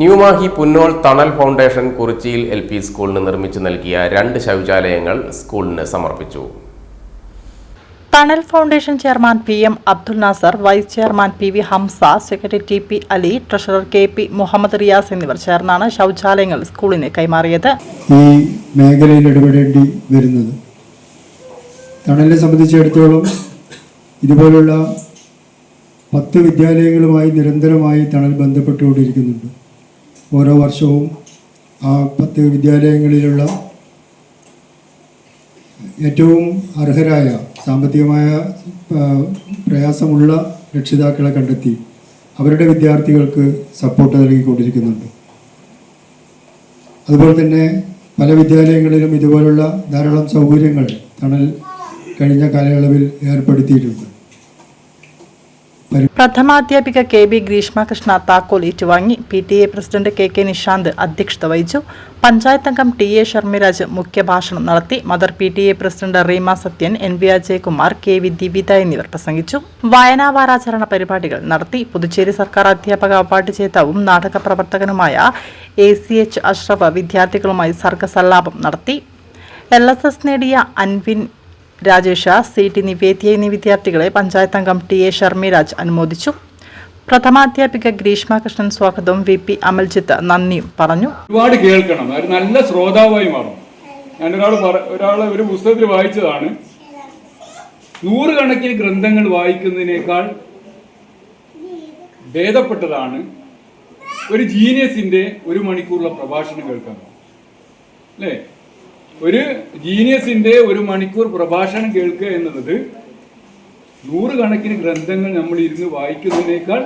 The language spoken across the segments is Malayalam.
ന്യൂമാഹി പുന്നോൾ തണൽ ഫൗണ്ടേഷൻ കുറിച്ചിയിൽ LP സ്കൂളിന് നിർമ്മിച്ചു നൽകിയ 2 ശൗചാലയങ്ങൾ സ്കൂളിന് സമർപ്പിച്ചു. Thanal foundation chairman PM Abdul Nasar, vice chairman PV Hamsa, secretary TP Ali, treasurer KP Muhammad Riyas എന്നിവർ ചേർന്നാണ് ശൗചാലയങ്ങൾ സ്കൂളിന് കൈമാറിയത്. ഈ മേഖലയിൽ ഇടപെടേണ്ടി വരുന്നത് തണലിനെ സംബന്ധിച്ചിടത്തോളം ഇതുപോലുള്ള 10 വിദ്യാലയങ്ങളുമായി നിരന്തരമായി തണൽ ബന്ധപ്പെട്ടുകൊണ്ടിരിക്കുന്നുണ്ട്. ഓരോ വർഷവും ആ 10 വിദ്യാലയങ്ങളിലുള്ള ഏറ്റവും അർഹരായ സാമ്പത്തികമായ പ്രയാസമുള്ള രക്ഷിതാക്കളെ കണ്ടെത്തി അവരുടെ വിദ്യാർത്ഥികൾക്ക് സപ്പോർട്ട് നൽകിക്കൊണ്ടിരിക്കുന്നുണ്ട്. അതുപോലെ തന്നെ പല വിദ്യാലയങ്ങളിലും ഇതുപോലുള്ള ധാരാളം സൗകര്യങ്ങൾ തണൽ കഴിഞ്ഞ കാലയളവിൽ ഏർപ്പെടുത്തിയിട്ടുണ്ട്. പ്രഥമാധ്യാപിക KB ഗ്രീഷ്മ കൃഷ്ണ താക്കോൽ ഏറ്റുവാങ്ങി. PTA പ്രസിഡന്റ് KK നിഷാന്ത് അധ്യക്ഷത വഹിച്ചു. പഞ്ചായത്ത് അംഗം TA ഷർമിരാജ് മുഖ്യഭാഷണം നടത്തി. Mother PTA president Reema Sathyan, NV Ajaykumar, KV Divitha എന്നിവർ പ്രസംഗിച്ചു. വായനാ വാരാചരണ പരിപാടികൾ നടത്തി. പുതുച്ചേരി സർക്കാർ അധ്യാപക അവാർഡ് ജേതാവും നാടക പ്രവർത്തകനുമായ ACH അഷ്റഫ് വിദ്യാർത്ഥികളുമായി സർഗസല്ലാപം നടത്തി. LSS നേടിയ അൻവിൻ രാജേഷ, CT നിവേദ്യ എന്നീ വിദ്യാർത്ഥികളെ പഞ്ചായത്ത് അംഗം TA ഷർമിരാജ് അനുമോദിച്ചു. പ്രഥമാധ്യാപിക ഗ്രീഷ്മ കൃഷ്ണൻ സ്വാഗതവും VP അമൽജിത്ത് നന്ദിയും പറഞ്ഞു. ഒരുപാട് കേൾക്കണം, ഒരു നല്ല ശ്രോതാവായി മാറും. ഞാൻ ഒരാൾ ഒരു പുസ്തകത്തിൽ വായിച്ചതാണ്, 100 കണക്കിന് ഗ്രന്ഥങ്ങൾ വായിക്കുന്നതിനേക്കാൾ ഭേദപ്പെട്ടതാണ് ഒരു ജീനിയസിന്റെ 1 മണിക്കൂറുള്ള പ്രഭാഷണം കേൾക്കാൻ. അല്ലേ? ഒരു ജീനിയസിന്റെ 1 മണിക്കൂർ പ്രഭാഷണം കേൾക്കുക എന്നുള്ളത് 100 കണക്കിന് ഗ്രന്ഥങ്ങൾ നമ്മൾ ഇരുന്ന് വായിക്കുന്നതിനേക്കാൾ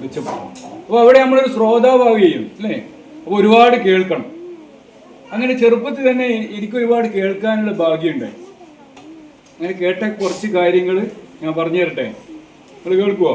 മെച്ചപ്പെടും. അപ്പോൾ അവിടെ നമ്മളൊരു ശ്രോതാവുകയും അല്ലേ? അപ്പോൾ ഒരുപാട് കേൾക്കണം. അങ്ങനെ ചെറുപ്പത്തിൽ തന്നെ എനിക്ക് ഒരുപാട് കേൾക്കാനുള്ള ഭാഗ്യമുണ്ടായി. അങ്ങനെ കേട്ട കുറച്ച് കാര്യങ്ങൾ ഞാൻ പറഞ്ഞു തരട്ടെ, നിങ്ങൾ കേൾക്കുമോ?